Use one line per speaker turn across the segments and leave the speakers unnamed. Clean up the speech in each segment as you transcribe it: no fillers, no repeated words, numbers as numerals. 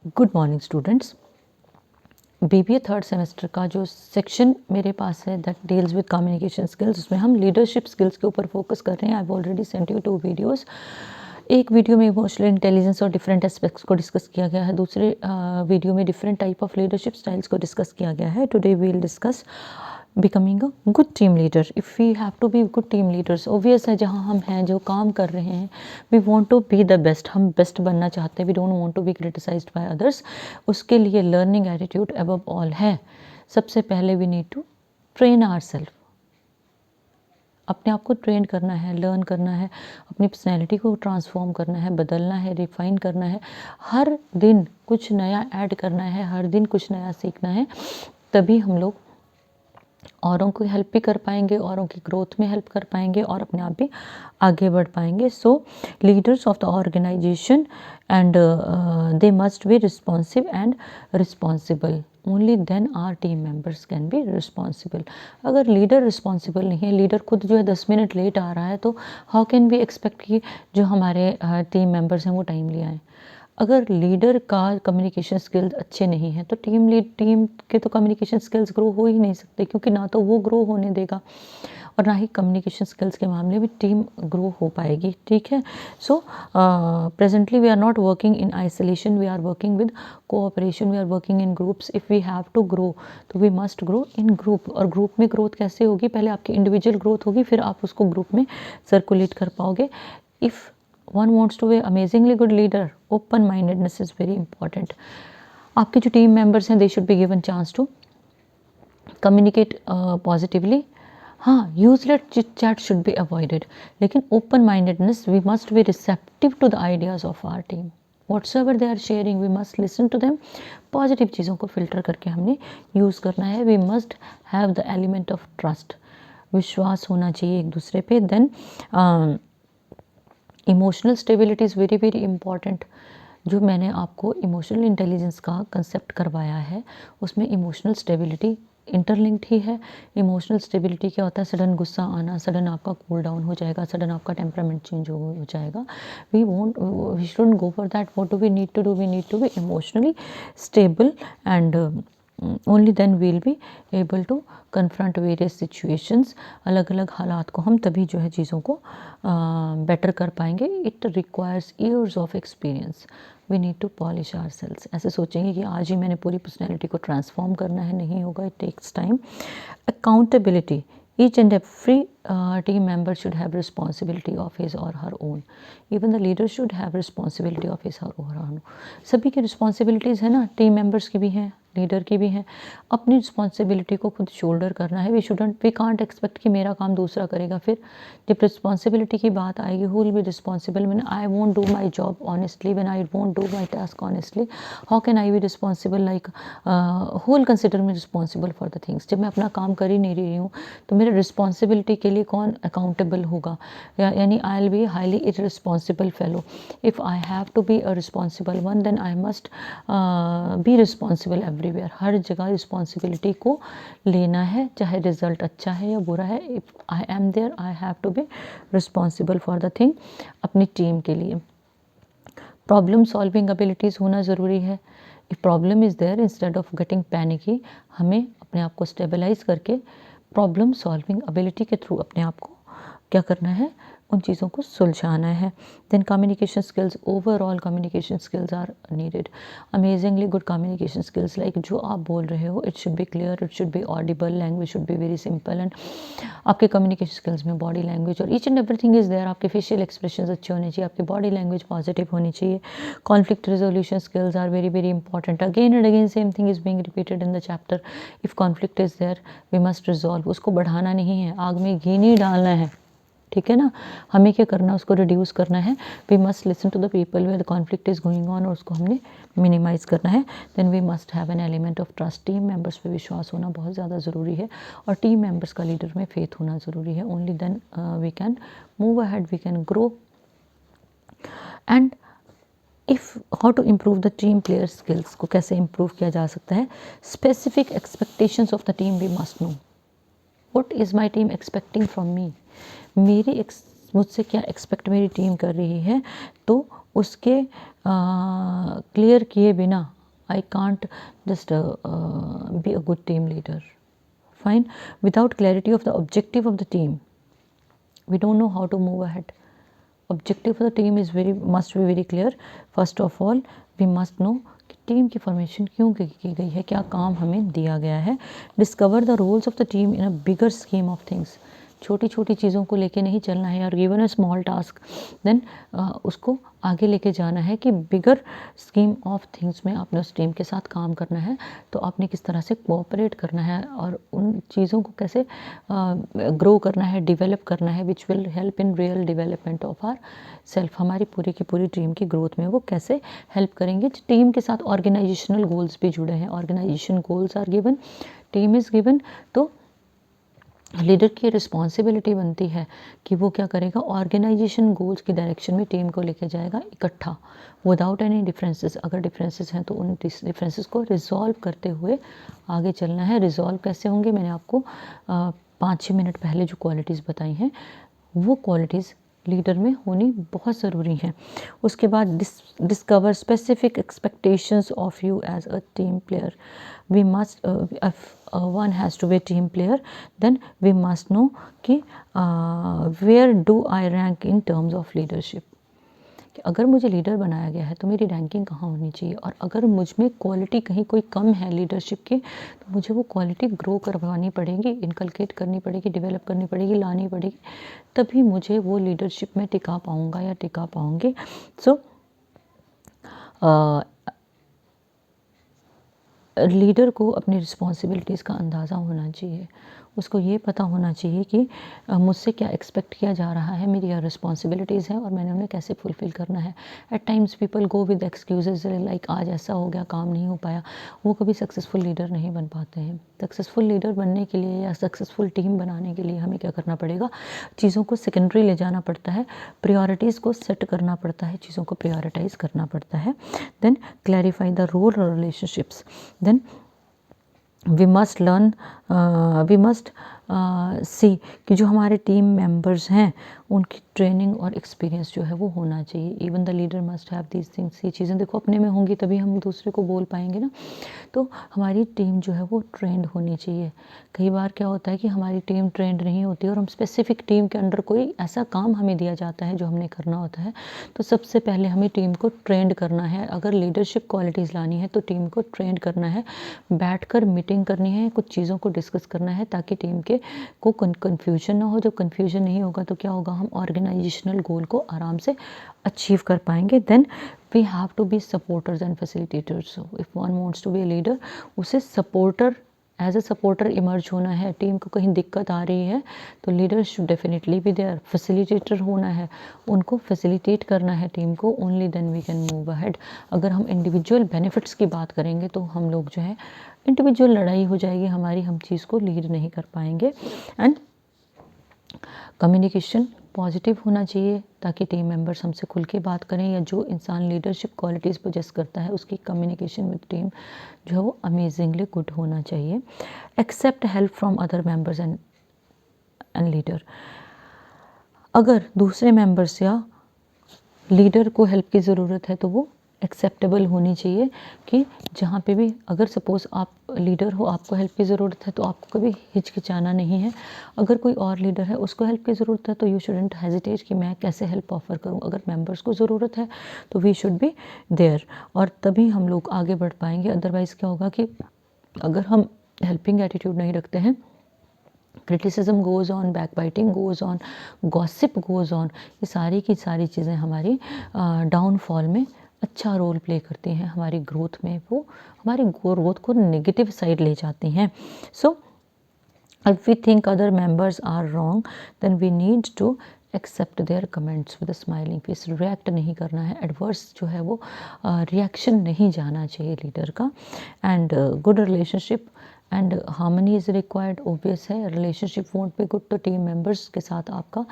Good morning students. BBA third semester का जो section मेरे पास है that deals with communication skills, उसमें हम लीडरशिप स्किल्स के ऊपर फोकस कर रहे हैं। I have already sent you 2 videos. एक वीडियो में इमोशनल इंटेलिजेंस और डिफरेंट एस्पेक्ट्स को डिस्कस किया गया है, दूसरे वीडियो में different type of leadership styles को डिस्कस किया गया है। Today we will discuss becoming a good team leader. If we have to be good team leaders, obvious है जहाँ हम हैं, जो काम कर रहे हैं, we want to be the best, हम बेस्ट बनना चाहते हैं। We don't want to be criticized by others. उसके लिए लर्निंग एटीट्यूड अबव ऑल है। सबसे पहले we need to train ourselves, अपने आप को ट्रेन करना है, लर्न करना है, अपनी पर्सनैलिटी को ट्रांसफॉर्म करना है, बदलना है, रिफाइन करना है, हर दिन कुछ नया ऐड करना है, हर दिन कुछ नया सीखना है। तभी हम लोग औरों को हेल्प भी कर पाएंगे, औरों की ग्रोथ में हेल्प कर पाएंगे और अपने आप भी आगे बढ़ पाएंगे। So leaders of the organization and they must be responsive and responsible, only then our team members can be responsible. अगर लीडर रिस्पॉन्सिबल नहीं है, लीडर खुद जो है 10 मिनट लेट आ रहा है, तो हाउ कैन वी एक्सपेक्ट कि जो हमारे टीम मेंबर्स हैं वो टाइमली आएँ। अगर लीडर का कम्युनिकेशन स्किल्स अच्छे नहीं हैं तो टीम के तो कम्युनिकेशन स्किल्स ग्रो हो ही नहीं सकते, क्योंकि ना तो वो ग्रो होने देगा और ना ही कम्युनिकेशन स्किल्स के मामले में टीम ग्रो हो पाएगी। ठीक है। So presently we are not working in isolation, we are working with cooperation, we are working in groups. If we have to grow तो we must grow in group. और group में growth कैसे होगी? पहले आपकी इंडिविजुअल ग्रोथ होगी, फिर आप उसको ग्रुप में सर्कुलेट कर पाओगे। If one wants to be amazingly good leader, open mindedness is very important. आपके जो टीम मेंबर्स हैं, they should be given chance to communicate positively. हाँ, useless chit chat should be avoided, लेकिन open mindedness, we must be receptive to the ideas of our team. whatsoever they are sharing, we must listen to them. Positive चीज़ों को filter करके हमने use करना है। we must have the element of trust, विश्वास होना चाहिए एक दूसरे पे। Then emotional stability is very very important. जो मैंने आपको इमोशनल इंटेलिजेंस का कंसेप्ट करवाया है, उसमें इमोशनल स्टेबिलिटी इंटरलिंक्ड ही है। इमोशनल स्टेबिलिटी क्या होता है? सडन गुस्सा आना, सडन आपका कूल डाउन हो जाएगा, सडन आपका टेम्परामेंट चेंज हो जाएगा। We shouldn't go for that. What do we need to do? We need to be emotionally stable and only then we'll be able to confront various situations. अलग अलग हालात को हम तभी जो है चीज़ों को बेटर कर पाएंगे। It requires years of experience. We need to polish our selves. ऐसे सोचेंगे कि आज ही मैंने पूरी पर्सनैलिटी को ट्रांसफॉर्म करना है, नहीं होगा। It takes time. Accountability, each and every team member should have responsibility of his or her own. Even the leader should have responsibility of his or her own. सभी की रिस्पॉन्सिबिलिटीज़ है ना, team members की भी हैं, leader की भी हैं। अपनी रिस्पॉन्सिबिलिटी को खुद शोल्डर करना है। वी कांट एक्सपेक्ट कि मेरा काम दूसरा करेगा। फिर जब रिस्पॉन्सिबिलिटी की बात आएगी, who will be responsible when I won't do my job honestly, when I won't do my task honestly? How can I be responsible? Like who will consider me responsible for the things? जब मैं अपना काम कर ही नहीं रही हूँ तो मेरे रिस्पॉन्सिबिलिटी के लिए कौन अकाउंटेबल होगा? यानी I will be highly irresponsible fellow. If I have to be a responsible one, then I must be responsible everywhere. हर जगह रिस्पॉन्सिबिलिटी को लेना है, चाहे रिजल्ट अच्छा है या बुरा है। If I am there, I have to be responsible for the thing, अपनी टीम के लिए। प्रॉब्लम सॉल्विंग एबिलिटीज़ होना ज़रूरी है। If problem is there, instead of getting panicky, हमें अपने आप को स्टेबलाइज करके प्रॉब्लम सॉल्विंग एबिलिटी के थ्रू अपने आप को क्या करना है? उन चीज़ों को सुलझाना है। Then communication skills, overall communication skills are needed. Amazingly good communication skills, like जो आप बोल रहे हो, it should be clear, it should be audible, language should be very simple. And आपके कम्युनिकेशन स्किल्स में बॉडी लैंग्वेज और each and everything is there. आपके facial expressions अच्छे होने चाहिए, आपकी बॉडी लैंग्वेज पॉजिटिव होनी चाहिए। Conflict resolution skills are very very important. Again and again same thing is being repeated in the chapter. If conflict is there, we must resolve. उसको बढ़ाना नहीं है, आग में घी नहीं डालना है। ठीक है ना? हमें क्या करना है? उसको रिड्यूस करना है। We must listen to the people where the conflict is going on, और उसको हमने मिनिमाइज करना है। Then we must have an element of trust. Team members पे विश्वास होना बहुत ज़्यादा ज़रूरी है, और टीम मेंबर्स का लीडर में फेथ होना ज़रूरी है। Only then we can move ahead, we can grow. And if how to improve the team player skills, को कैसे इम्प्रूव किया जा सकता है? Specific expectations of the team we must know. What is my team expecting from me? मुझसे क्या expect मेरी team कर रही है, तो उसके क्लियर किए बिना I can't just be a good team leader. Fine. Without clarity of the objective of the team, we don't know how to move ahead. Objective of the team is must be very clear. First of all, we must know कि team की formation क्यों की गई है, क्या काम हमें दिया गया है. Discover the roles of the team in a bigger scheme of things. छोटी छोटी चीज़ों को लेके नहीं चलना है. और given a small task, then उसको आगे लेके जाना है कि बिगर स्कीम ऑफ थिंग्स में आपने उस टीम के साथ काम करना है. तो आपने किस तरह से कोऑपरेट करना है और उन चीज़ों को कैसे ग्रो करना है, डेवलप करना है, which will help in real development of our self. हमारी पूरी की पूरी टीम की ग्रोथ में वो कैसे हेल्प करेंगे. टीम के साथ ऑर्गेनाइजेशनल गोल्स भी जुड़े हैं. Organization goals are given, team is given. तो लीडर की रिस्पॉन्सिबिलिटी बनती है कि वो क्या करेगा, ऑर्गेनाइजेशन गोल्स की डायरेक्शन में टीम को लेके जाएगा इकट्ठा, विदाउट एनी डिफरेंसेस. अगर डिफरेंसेस हैं तो उन डिफरेंसेस को रिजॉल्व करते हुए आगे चलना है. रिजॉल्व कैसे होंगे, मैंने आपको 5-6 मिनट पहले जो क्वालिटीज़ बताई हैं वो क्वालिटीज़ लीडर में होनी बहुत ज़रूरी है. उसके बाद discover specific expectations of you as a team player. We must, one has to be team player, then we must know कि where do I rank in terms of leadership. कि अगर मुझे लीडर बनाया गया है तो मेरी रैंकिंग कहाँ होनी चाहिए. और अगर मुझ में क्वालिटी कहीं कोई कम है लीडरशिप की, तो मुझे वो क्वालिटी ग्रो करवानी पड़ेगी, इनकलकेट करनी पड़ेगी, डेवलप करनी पड़ेगी, लानी पड़ेगी. तभी मुझे वो लीडरशिप में टिका पाऊँगा या टिका पाऊँगी. सो लीडर को अपनी रिस्पॉन्सिबिलिटीज़ का अंदाज़ा होना चाहिए. उसको ये पता होना चाहिए कि मुझसे क्या एक्सपेक्ट किया जा रहा है, मेरी क्या रिस्पॉन्सिबिलिटीज़ हैं और मैंने उन्हें कैसे फुलफ़िल करना है. At times people go with excuses like आज ऐसा हो गया, काम नहीं हो पाया. वो कभी सक्सेसफुल लीडर नहीं बन पाते हैं. सक्सेसफुल लीडर बनने के लिए या सक्सेसफुल टीम बनाने के लिए हमें क्या करना पड़ेगा, चीज़ों को सेकेंडरी ले जाना पड़ता है, प्रायोरिटीज़ को सेट करना पड़ता है, चीज़ों को प्रायोरिटाइज़ करना पड़ता है. देन क्लैरिफाई द रोल और relationships. Then we must learn, we must see कि जो हमारे टीम मेंबर्स हैं उनकी ट्रेनिंग और एक्सपीरियंस जो है वो होना चाहिए. Even the leader must have these things. ये चीज़ें देखो अपने में होंगी तभी हम दूसरे को बोल पाएंगे ना. तो हमारी टीम जो है वो ट्रेंड होनी चाहिए. कई बार क्या होता है कि हमारी टीम ट्रेंड नहीं होती और हम स्पेसिफिक टीम के अंडर कोई ऐसा काम हमें दिया जाता है जो हमने करना होता है. तो सबसे पहले हमें टीम को ट्रेंड करना है. अगर लीडरशिप क्वालिटीज़ लानी है तो टीम को ट्रेंड करना है, बैठकर मीटिंग करनी है, कुछ चीज़ों को डिस्कस करना है ताकि टीम के को कन्फ्यूजन ना हो. जब कन्फ्यूजन नहीं होगा तो क्या होगा, हम ऑर्गेनाइजेशनल गोल को आराम से अचीव कर पाएंगे. Then we have to be supporters and facilitators. If one wants to be a leader, उसे supporter, as a supporter emerge होना है. टीम को कहीं दिक्कत आ रही है तो leader should definitely be there. Facilitator होना है, उनको फैसिलिटेट करना है टीम को. Only then we can move ahead. अगर हम इंडिविजुअल बेनिफिट्स की बात करेंगे तो हम लोग जो है इंडिविजुअल लड़ाई हो जाएगी हमारी, हम चीज़ को लीड नहीं कर पाएंगे. एंड कम्युनिकेशन पॉजिटिव होना चाहिए ताकि टीम मेंबर्स हमसे खुल के बात करें, या जो इंसान लीडरशिप क्वालिटीज़ पोजेस करता है उसकी कम्युनिकेशन विद टीम जो है वो अमेजिंगली गुड होना चाहिए. Accept help from other members and leader. अगर दूसरे मेंबर्स या लीडर को हेल्प की ज़रूरत है तो वो एक्सेप्टेबल होनी चाहिए. कि जहाँ पे भी अगर सपोज़ आप लीडर हो, आपको हेल्प की ज़रूरत है तो आपको कभी हिचकिचाना नहीं है. अगर कोई और लीडर है उसको हेल्प की ज़रूरत है तो यू शुडंट हेजिटेट कि मैं कैसे हेल्प ऑफ़र करूँ. अगर मेंबर्स को ज़रूरत है तो वी शुड बी देयर, और तभी हम लोग आगे बढ़ पाएंगे. अदरवाइज़ क्या होगा कि अगर हम हेल्पिंग एटीट्यूड नहीं रखते हैं, criticism goes on, backbiting goes on, gossip goes on, ये सारी की सारी चीज़ें हमारी डाउनफॉल में अच्छा रोल प्ले करती हैं. हमारी ग्रोथ में वो हमारी ग्रोथ को नेगेटिव साइड ले जाती हैं. So if we think other members are wrong then we need to accept their comments with smiling face. React नहीं करना है, एडवर्स जो है वो रिएक्शन नहीं जाना चाहिए लीडर का. And good relationship and harmony is required. Obvious है, रिलेशनशिप वोंट बी गुड तो टीम मेंबर्स के साथ आपका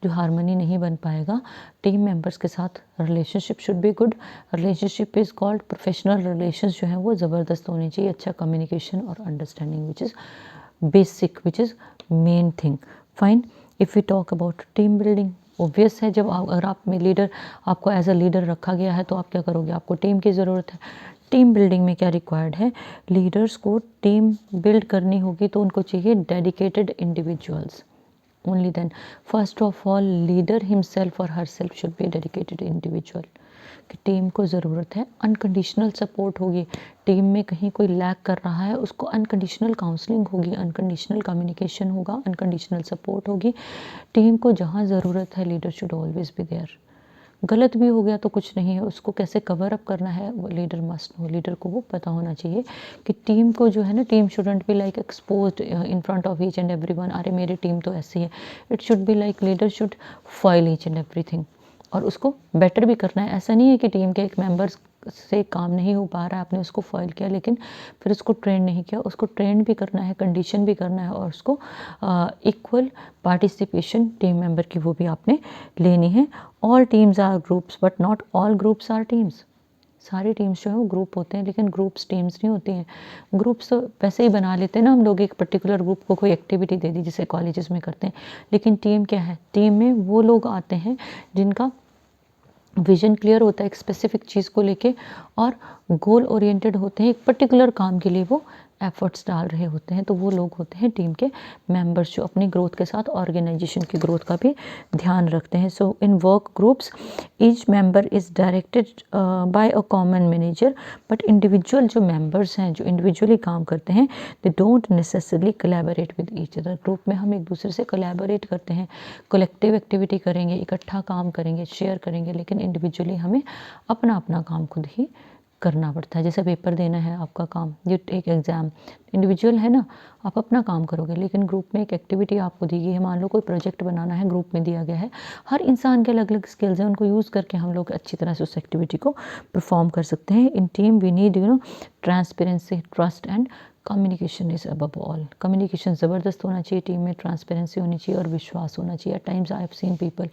जो हार्मनी नहीं बन पाएगा. टीम मेंबर्स के साथ relationship should be good. Relationship is called professional relations जो हैं वो ज़बरदस्त होनी चाहिए. अच्छा कम्युनिकेशन और understanding which is basic, which is main thing. Fine. If we talk about team building, obvious है जब अगर आप में लीडर, आपको एज अ लीडर रखा गया है तो आप क्या करोगे, आपको टीम की ज़रूरत है. टीम बिल्डिंग में क्या रिक्वायर्ड है, लीडर्स को टीम बिल्ड करनी होगी तो उनको चाहिए dedicated individuals. Only then, first of all leader himself और herself should be dedicated individual. कि टीम को ज़रूरत है अनकंडीशनल सपोर्ट होगी, टीम में कहीं कोई लैक कर रहा है उसको अनकंडीशनल काउंसलिंग होगी, अनकंडीशनल कम्युनिकेशन होगा, अनकंडीशनल सपोर्ट होगी। टीम को जहाँ ज़रूरत है leader should always be there. गलत भी हो गया तो कुछ नहीं है, उसको कैसे कवर अप करना है वो लीडर मस्ट नो, लीडर को वो पता होना चाहिए कि टीम को जो है ना, team shouldn't be like exposed in front of each and everyone, अरे मेरी टीम तो ऐसी है। It should be like leader should foil each and everything और उसको बेटर भी करना है। ऐसा नहीं है कि टीम के एक मेंबर से काम नहीं हो पा रहा है, आपने उसको फॉइल किया लेकिन फिर उसको ट्रेन नहीं किया, उसको ट्रेन भी करना है, कंडीशन भी करना है और उसको इक्वल पार्टिसिपेशन टीम मेंबर की वो भी आपने लेनी है। All teams are groups but not all groups are teams. सारी टीम्स जो है वो ग्रुप होते हैं लेकिन ग्रुप्स टीम्स नहीं होती हैं। ग्रुप्स तो वैसे ही बना लेते हैं ना हम लोग, एक पर्टिकुलर ग्रुप को कोई एक्टिविटी दे दी जिसे कॉलेजेस में करते हैं, लेकिन टीम क्या है, टीम में वो लोग आते हैं जिनका विजन क्लियर होता है एक स्पेसिफिक चीज़ को लेके और गोल ओरिएंटेड होते हैं, एक पर्टिकुलर काम के लिए वो एफर्ट्स डाल रहे होते हैं, तो वो लोग होते हैं टीम के मेंबर्स जो अपनी ग्रोथ के साथ ऑर्गेनाइजेशन की ग्रोथ का भी ध्यान रखते हैं। So in work groups each member is directed by a common manager, but individual जो मेंबर्स हैं जो इंडिविजुअली काम करते हैं they don't necessarily collaborate with each other. Group में हम एक दूसरे से कोलैबोरेट करते हैं, कलेक्टिव एक्टिविटी करेंगे, इकट्ठा काम करेंगे, शेयर करेंगे, लेकिन इंडिविजुअली हमें अपना अपना काम खुद ही करना पड़ता है। जैसे पेपर देना है आपका काम, ये एक एग्ज़ाम इंडिविजुअल है ना, आप अपना काम करोगे, लेकिन ग्रुप में एक एक्टिविटी आपको दी गई है, मान लो कोई प्रोजेक्ट बनाना है, ग्रुप में दिया गया है, हर इंसान के अलग अलग स्किल्स हैं, उनको यूज़ करके हम लोग अच्छी तरह से उस एक्टिविटी को परफॉर्म कर सकते हैं। In team we need transparency, trust and communication is above all. Communication ज़बरदस्त होना चाहिए टीम में, ट्रांसपेरेंसी होनी चाहिए और विश्वास होना चाहिए। At times I have seen people,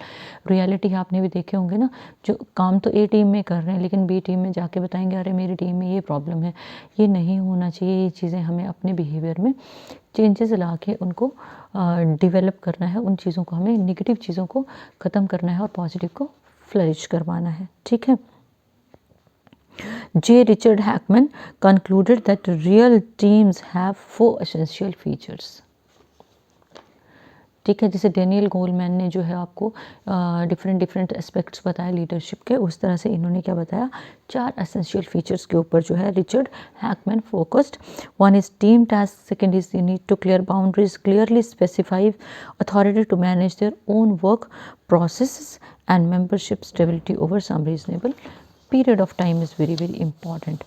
reality आपने भी देखे होंगे ना, जो काम तो ए टीम में कर रहे हैं लेकिन बी टीम में जाके बताएंगे अरे मेरी टीम में ये प्रॉब्लम है। ये नहीं होना चाहिए, ये चीज़ें हमें अपने बिहेवियर में चेंजेस ला के उनको डेवलप करना है, उन चीज़ों को हमें निगेटिव चीज़ों को ख़त्म करना है और पॉजिटिव को फ्लरिश करवाना है। ठीक है। J. Richard Hackman concluded that real teams have 4 essential features. ठीक है, जैसे डेनियल गोलमैन ने जो है आपको डिफरेंट एस्पेक्ट्स बताए लीडरशिप के, उस तरह से इन्होंने क्या बताया, 4 एसेंशियल फीचर्स के ऊपर जो है Richard Hackman focused. One is team task, second is you need to clear boundaries, clearly specify authority to manage their own work process and membership stability over some reasonable period of time is very very important.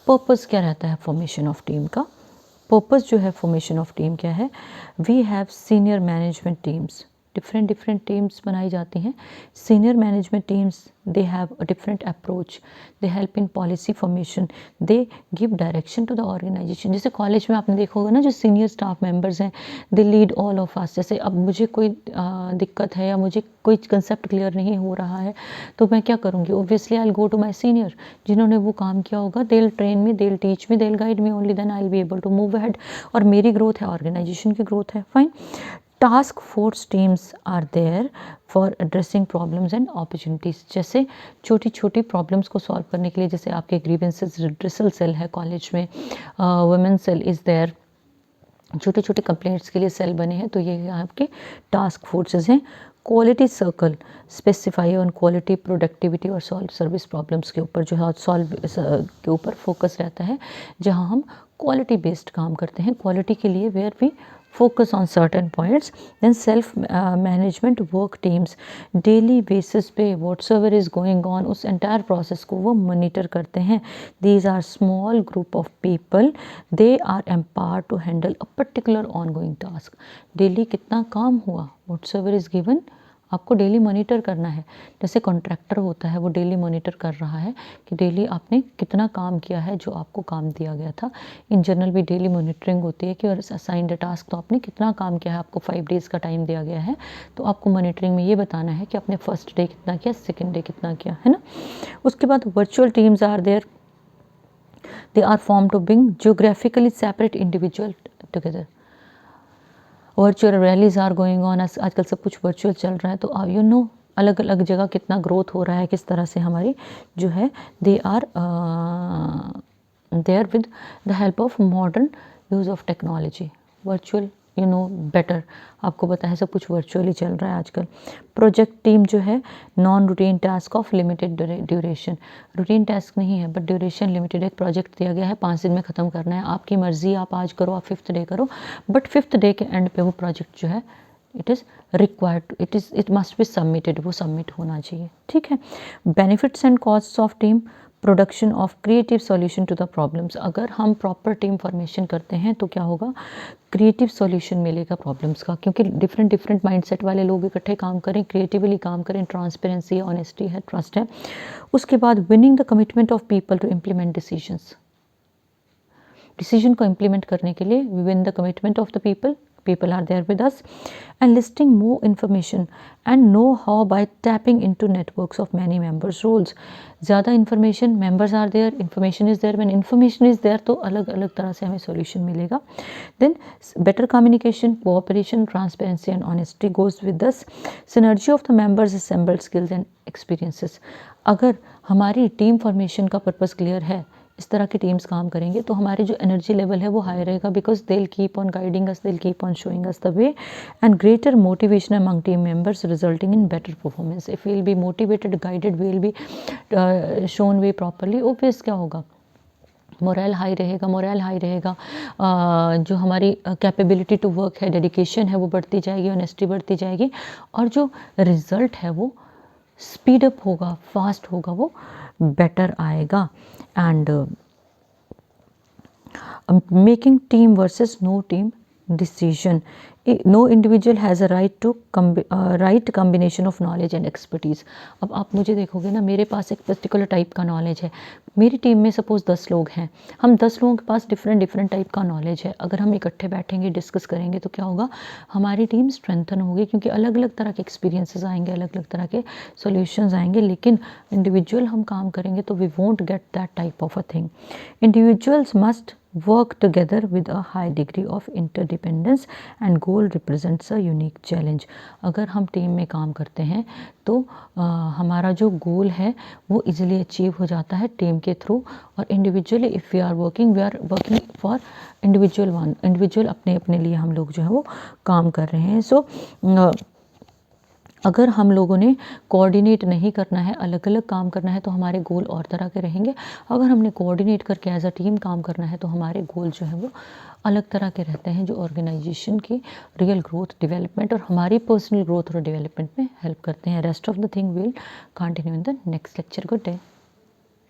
Purpose क्या रहता है formation of team का, purpose जो है formation of team क्या है, we have senior management teams, different teams बनाई जाती हैं। Senior management teams they have a different approach, they help in policy formation, they give direction to the organization. जैसे college में आपने देखा होगा ना, जो सीनियर स्टाफ मेंबर्स हैं they lead all of us. जैसे अब मुझे कोई दिक्कत है या मुझे कोई कंसेप्ट क्लियर नहीं हो रहा है तो मैं क्या करूँगी, obviously I will go to my senior, जिन्होंने वो काम किया होगा, they will train me, they will teach me, they will guide me, only then I will be able to move ahead. और मेरी ग्रोथ है, ऑर्गेनाइजेशन की ग्रोथ है, fine. Task force teams are there for addressing problems and opportunities. जैसे छोटी छोटी problems को solve करने के लिए, जैसे आपके ग्रीवेंसेस रिड्रेसल सेल है कॉलेज में, वुमेन सेल इज़ देयर, छोटे छोटे कंप्लेंट्स के लिए सेल बने हैं, तो ये आपके टास्क फोर्सेस हैं। Quality circle specify on quality, productivity और सॉल्व सर्विस प्रॉब्लम्स के ऊपर जो है सॉल्व के ऊपर फोकस रहता है, जहां हम क्वालिटी बेस्ड काम करते हैं। क्वालिटी के लिए where we focus on certain points, then self management work teams daily basis पे whatsoever is going on उस entire process को वो monitor करते हैं। These are small group of people, they are empowered to handle a particular ongoing task। daily कितना काम हुआ, whatsoever is given आपको डेली मॉनिटर करना है। जैसे कॉन्ट्रैक्टर होता है वो डेली मॉनिटर कर रहा है कि डेली आपने कितना काम किया है जो आपको काम दिया गया था। इन जनरल भी डेली मॉनिटरिंग होती है कि और असाइंड टास्क, तो आपने कितना काम किया है, आपको 5 डेज़ का टाइम दिया गया है, तो आपको मॉनिटरिंग में ये बताना है कि आपने फर्स्ट डे कितना किया, सेकेंड डे कितना किया, है ना। उसके बाद virtual teams are there, they are form to bring geographically separate individual together. Virtual rallies are going on, आजकल सब कुछ वर्चुअल चल रहा है, तो यू नो अलग अलग जगह कितना ग्रोथ हो रहा है, किस तरह से हमारी जो है they are there with the help of modern use of technology. Virtual better, आपको पता है सब कुछ वर्चुअली चल रहा है आजकल. प्रोजेक्ट टीम जो है non routine task of limited duration, routine task नहीं है बट ड्यूरेशन लिमिटेड. एक प्रोजेक्ट दिया गया है 5 दिन में ख़त्म करना है, आपकी मर्ज़ी, आप आज करो, आप 5th डे करो, बट 5th डे के एंड पे वो प्रोजेक्ट जो है it is required, it must be submitted, वो सबमिट होना चाहिए. ठीक है. Benefits and costs of team, production of creative solution to the problems. अगर हम प्रॉपर टीम फॉर्मेशन करते हैं तो क्या होगा, क्रिएटिव सॉल्यूशन मिलेगा प्रॉब्लम्स का, क्योंकि डिफरेंट माइंडसेट वाले लोग इकट्ठे काम करें, क्रिएटिवली काम करें, ट्रांसपेरेंसी, ऑनेस्टी है, ट्रस्ट है. उसके बाद winning the commitment of people to implement decision को इम्प्लीमेंट करने के लिए we win the commitment of the people are there with us, and listing more information and know-how by tapping into networks of many members roles. ज़्यादा information, members are there, information is there. when information is there तो अलग अलग तरह से हमें solution मिलेगा. then better communication, cooperation, transparency and honesty goes with this. synergy of the members assembled skills and experiences. अगर हमारी टीम फॉर्मेशन का पर्पस क्लियर है, इस तरह की टीम्स काम करेंगे तो हमारी जो एनर्जी लेवल है वो हाई रहेगा, because they will keep on guiding us, they will keep on showing us the way, and greater motivation among team members resulting in better performance. If we will be motivated, guided, we will be shown way properly, obvious क्या होगा, moral high रहेगा, जो हमारी capability to work है, dedication है, वो बढ़ती जाएगी, ऑनेस्टी बढ़ती जाएगी, और जो रिज़ल्ट है वो स्पीड अप होगा, फास्ट होगा, वो बेटर आएगा. And making team versus no team decision. No individual has a right combination of knowledge and expertise. अब आप मुझे देखोगे ना, मेरे पास एक पर्टिकुलर टाइप का नॉलेज है, मेरी टीम में सपोज 10 लोग हैं, हम 10 लोगों के पास डिफरेंट टाइप का नॉलेज है. अगर हम इकट्ठे बैठेंगे, डिस्कस करेंगे तो क्या होगा, हमारी टीम स्ट्रेंथन होगी, क्योंकि अलग अलग तरह के एक्सपीरियंसेस आएंगे, अलग अलग तरह के सॉल्यूशंस आएंगे. लेकिन इंडिविजुअल हम काम करेंगे तो we won't get that type of a thing. Individuals must work together with a high degree of interdependence and goal represents a unique challenge. अगर हम टीम में काम करते हैं तो हमारा जो गोल है वो इजीली अचीव हो जाता है टीम के थ्रू, और individually if we are working for individual अपने अपने लिए हम लोग जो है वो काम कर रहे हैं. सो अगर हम लोगों ने कोऑर्डिनेट नहीं करना है, अलग अलग काम करना है, तो हमारे गोल और तरह के रहेंगे. अगर हमने कोऑर्डिनेट करके एज अ टीम काम करना है तो हमारे गोल जो है वो अलग तरह के रहते हैं, जो ऑर्गेनाइजेशन की रियल ग्रोथ, डेवलपमेंट और हमारी पर्सनल ग्रोथ और डेवलपमेंट में हेल्प करते हैं. Rest of the thing will continue in the next lecture. Good day.